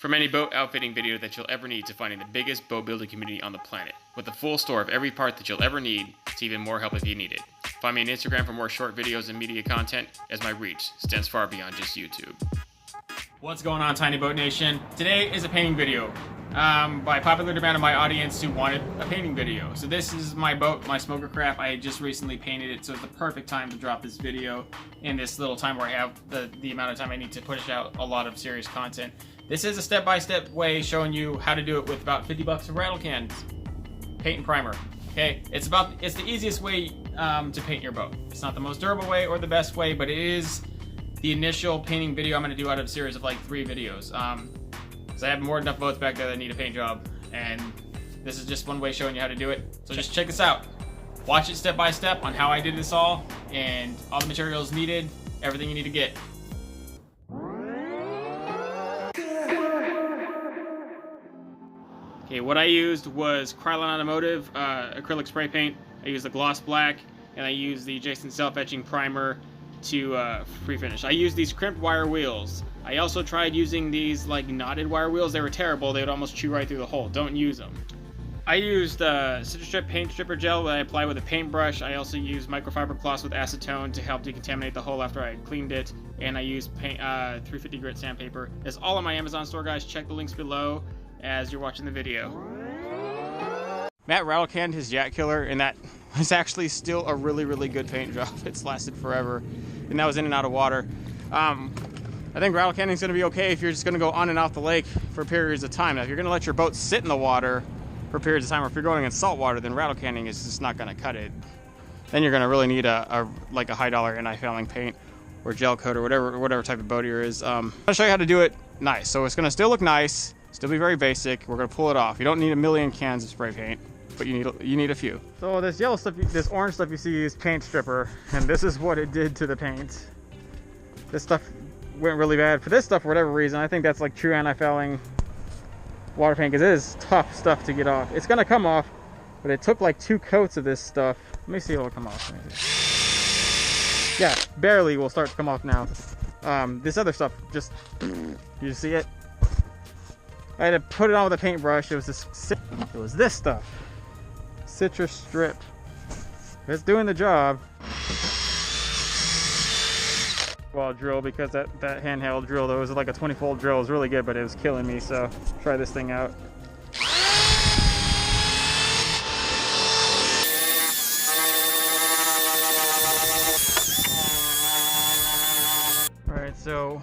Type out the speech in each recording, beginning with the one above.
From any boat outfitting video that you'll ever need to finding the biggest boat building community on the planet, with a full store of every part that you'll ever need, to even more help if you need it. Find me on Instagram for more short videos and media content, as my reach extends far beyond just YouTube. What's going on, Tiny Boat Nation? Today is a painting video. By popular demand of my audience who wanted a painting video. So this is my boat, my Smokercraft. I just recently painted it, so it's the perfect time to drop this video in this little time where I have the amount of time I need to push out a lot of serious content. This is a step-by-step way showing you how to do it with about 50 bucks of rattle cans, paint and primer. Okay, it's the easiest way to paint your boat. It's not the most durable way or the best way, but it is the initial painting video I'm going to do out of a series of like 3 videos. So I have more than enough boats back there that need a paint job, and this is just one way showing you how to do it. So just check this out. Watch it step by step on how I did this all, and all the materials needed, everything you need to get. Okay, what I used was Krylon Automotive acrylic spray paint. I used the gloss black, and I used the Jason self-etching primer to pre-finish. I used these crimped wire wheels. I also tried using these like knotted wire wheels. They were terrible. They would almost chew right through the hole. Don't use them. I used Citrus Strip paint stripper gel that I applied with a paintbrush. I also used microfiber cloths with acetone to help decontaminate the hole after I cleaned it. And I used 350 grit sandpaper. It's all on my Amazon store, guys. Check the links below as you're watching the video. Matt rattle canned his Yak Killer, and that was actually still a really good paint job. It's lasted forever, and that was in and out of water. I think rattle canning is going to be okay if you're just going to go on and off the lake for periods of time. Now, if you're going to let your boat sit in the water for periods of time, or if you're going in salt water, then rattle canning is just not going to cut it. Then you're going to really need a high dollar anti-fouling paint or gel coat or whatever type of boat here is. I'm going to show you how to do it nice. So it's going to still look nice, still be very basic. We're going to pull it off. You don't need a million cans of spray paint, but you need a few. So this yellow stuff, this orange stuff you see is paint stripper, and this is what it did to the paint. This stuff went really bad. For this stuff, for whatever reason, I think that's like true anti-fouling water paint, because it is tough stuff to get off. It's gonna come off, but it took like 2 coats of this stuff. Let me see if it'll come off. Yeah, barely will start to come off now. This other stuff, just, you see it? I had to put it on with a paintbrush. It was this stuff. Citrus Strip. It's doing the job. Well, drill, because that handheld drill, though, was like a 20-volt drill. It was really good, but it was killing me, so try this thing out. Alright, so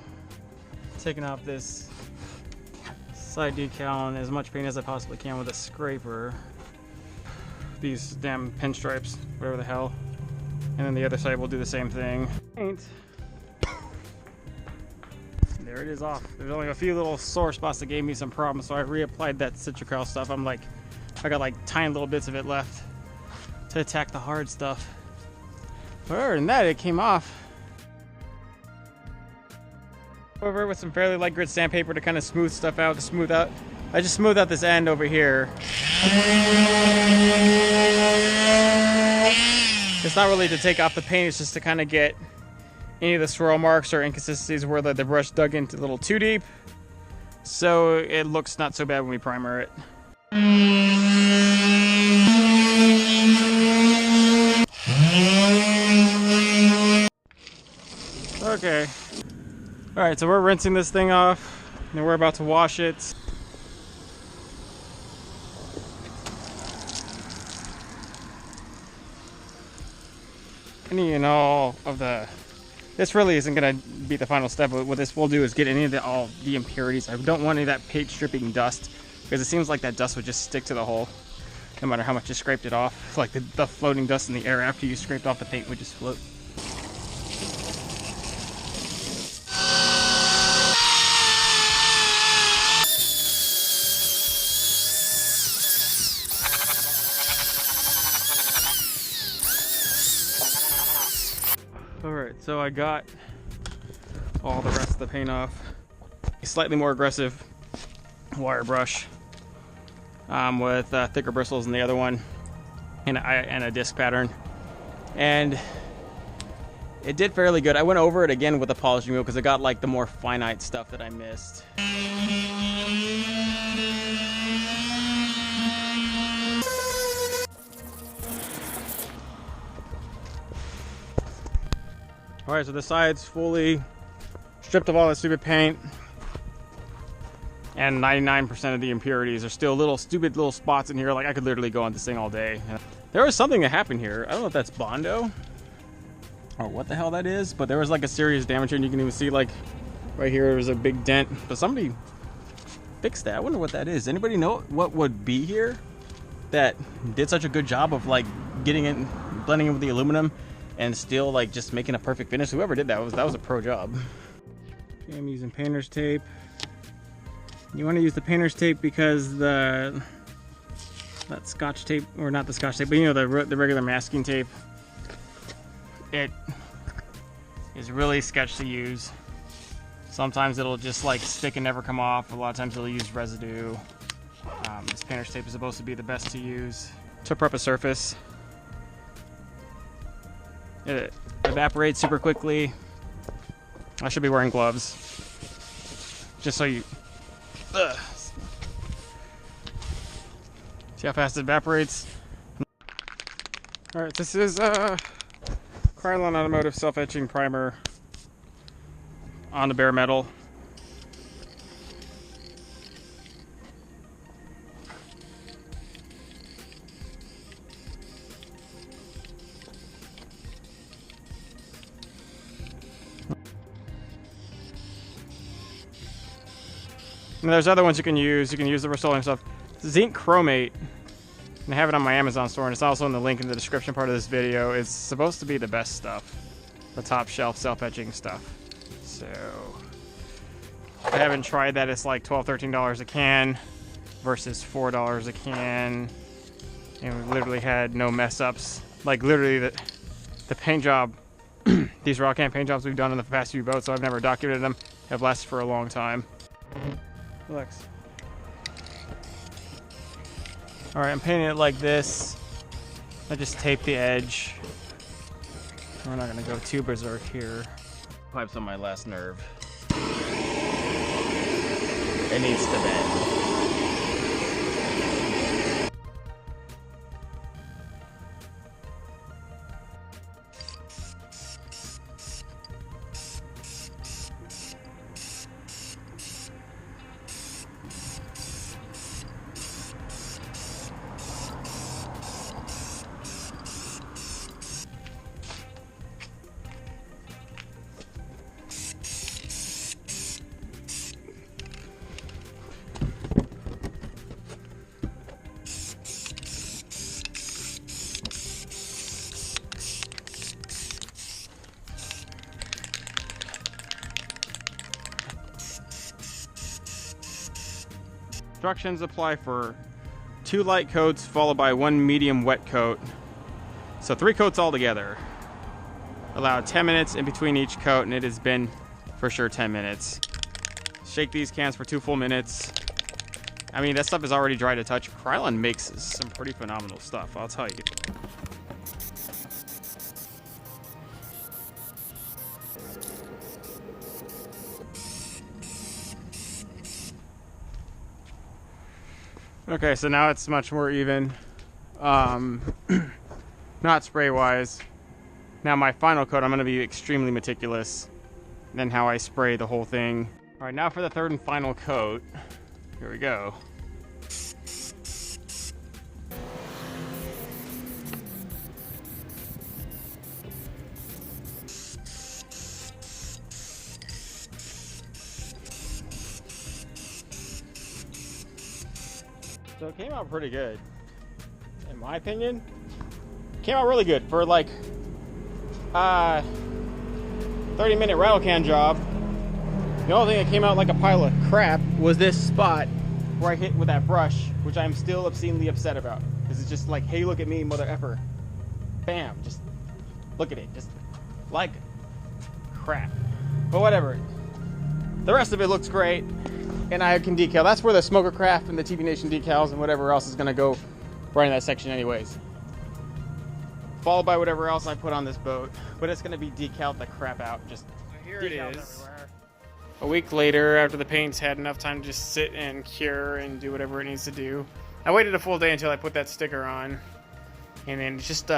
taking off this side decal and as much paint as I possibly can with a scraper. These damn pinstripes, whatever the hell. And then the other side will do the same thing. Paint. There it is off. There's only a few little sore spots that gave me some problems, so I reapplied that Citrocryl stuff. I got like tiny little bits of it left to attack the hard stuff. But other than that, it came off. Over with some fairly light grit sandpaper to kind of smooth stuff out, I just smoothed out this end over here. It's not really to take off the paint, it's just to kind of get any of the swirl marks or inconsistencies where the brush dug into a little too deep, so it looks not so bad when we primer it. Okay. Alright, so we're rinsing this thing off, and we're about to wash it. Any and all of this really isn't going to be the final step. What this will do is get any of all the impurities. I don't want any of that paint stripping dust, because it seems like that dust would just stick to the hole no matter how much you scraped it off. Like the floating dust in the air after you scraped off the paint would just float. Alright, so I got all the rest of the paint off. A slightly more aggressive wire brush with thicker bristles than the other one, and a disc pattern. And It did fairly good. I went over it again with a polishing wheel because it got like the more finite stuff that I missed. All right, so the side's fully stripped of all that stupid paint, and 99% of the impurities. There's still little stupid little spots in here. Like I could literally go on this thing all day. There was something that happened here. I don't know if that's Bondo or what the hell that is, but there was like a serious damage here, and you can even see like right here there's a big dent. But somebody fixed that. I wonder what that is. Anybody know what would be here that did such a good job of like getting it, blending it with the aluminum, and still like just making a perfect finish? Whoever did that was a pro job. Okay, I'm using painter's tape. You want to use the painter's tape because that scotch tape, or not the scotch tape, but you know, the regular masking tape, it is really sketch to use. Sometimes it'll just like stick and never come off. A lot of times it'll use residue. This painter's tape is supposed to be the best to use to prep a surface. It evaporates super quickly. I should be wearing gloves, just so you see how fast it evaporates. All right, this is Krylon Automotive Self-Etching Primer on the bare metal. And there's other ones you can use. You can use the Rust-Oleum stuff. Zinc chromate. And I have it on my Amazon store, and it's also in the link in the description part of this video. It's supposed to be the best stuff. The top shelf self-etching stuff. So, I haven't tried that. It's like $12, $13 a can versus $4 a can. And we literally had no mess ups. Like literally the paint job, these raw can paint jobs we've done in the past few boats, so I've never documented them, have lasted for a long time. Relax. All right, I'm painting it like this. I just tape the edge. We're not gonna go too berserk here. Pipes on my last nerve. It needs to bend. Instructions apply for 2 light coats followed by 1 medium wet coat. So 3 coats altogether. Allow 10 minutes in between each coat, and it has been for sure 10 minutes. Shake these cans for 2 full minutes. I mean, that stuff is already dry to touch. Krylon makes some pretty phenomenal stuff, I'll tell you. Okay, so now it's much more even. Not spray wise. Now my final coat, I'm going to be extremely meticulous than how I spray the whole thing. All right, now for the 3rd and final coat. Here we go. So it came out pretty good, in my opinion. Came out really good for like 30-minute rattle can job. The only thing that came out like a pile of crap was this spot where I hit with that brush, which I'm still obscenely upset about. Because it's just like, hey, look at me, mother effer. Bam, just look at it, just like crap. But whatever. The rest of it looks great. And I can decal. That's where the Smokercraft and the TV Nation decals and whatever else is going to go right in that section anyways. Followed by whatever else I put on this boat. But it's going to be decaled the crap out. Just here it is. Everywhere. A week later, after the paint's had enough time to just sit and cure and do whatever it needs to do. I waited a full day until I put that sticker on. And then just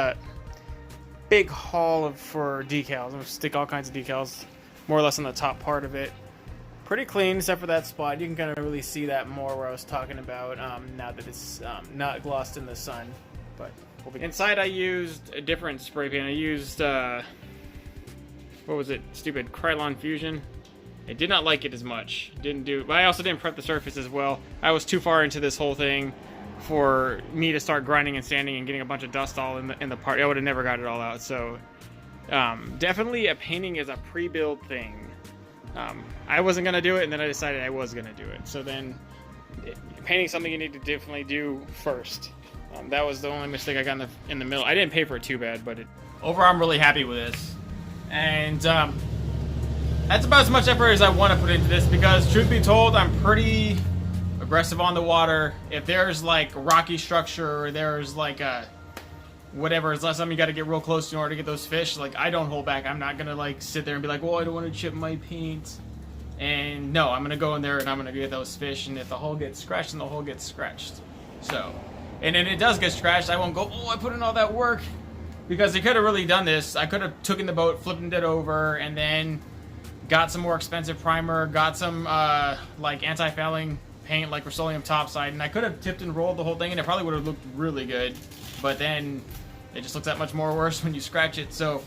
big haul for decals. I'm gonna stick all kinds of decals, more or less on the top part of it. Pretty clean, except for that spot. You can kind of really see that more where I was talking about now that it's not glossed in the sun. But inside I used a different spray paint. I used, what was it? Stupid Krylon Fusion. I did not like it as much. But I also didn't prep the surface as well. I was too far into this whole thing for me to start grinding and sanding and getting a bunch of dust all in the part. I would have never got it all out. So definitely a painting is a pre-build thing. I wasn't gonna do it, and then I decided I was gonna do it. So then, painting something you need to definitely do first. That was the only mistake I got in the middle. I didn't pay for it too bad, but overall I'm really happy with this. And that's about as much effort as I want to put into this, because truth be told, I'm pretty aggressive on the water. If there's like rocky structure, or there's like a whatever, it's not something you got to get real close to in order to get those fish. Like, I don't hold back. I'm not gonna like sit there and be like, well, I don't want to chip my paint. And no, I'm gonna go in there and I'm gonna get those fish. And if the hole gets scratched, then the hole gets scratched. So, and then it does get scratched, I won't go, oh, I put in all that work, because I could have really done this. I could have taken the boat, flipped it over, and then got some more expensive primer, got some like anti-fouling paint, like Rust-Oleum topside, and I could have tipped and rolled the whole thing, and it probably would have looked really good. But then it just looks that much more worse when you scratch it. So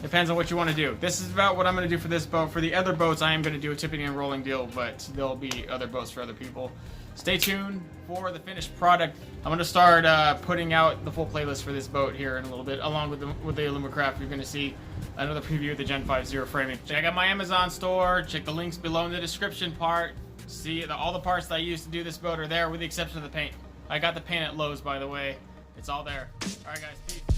depends on what you want to do. This is about what I'm going to do for this boat. For the other boats, I am going to do a tipping and rolling deal, but there'll be other boats for other people. Stay tuned for the finished product. I'm going to start putting out the full playlist for this boat here in a little bit, along with the Alumacraft. You're going to see another preview of the Gen 5 Zero framing. Check out my Amazon store. Check the links below in the description part. See, all the parts that I used to do this boat are there, with the exception of the paint. I got the paint at Lowe's, by the way. It's all there. All right, guys. Peace.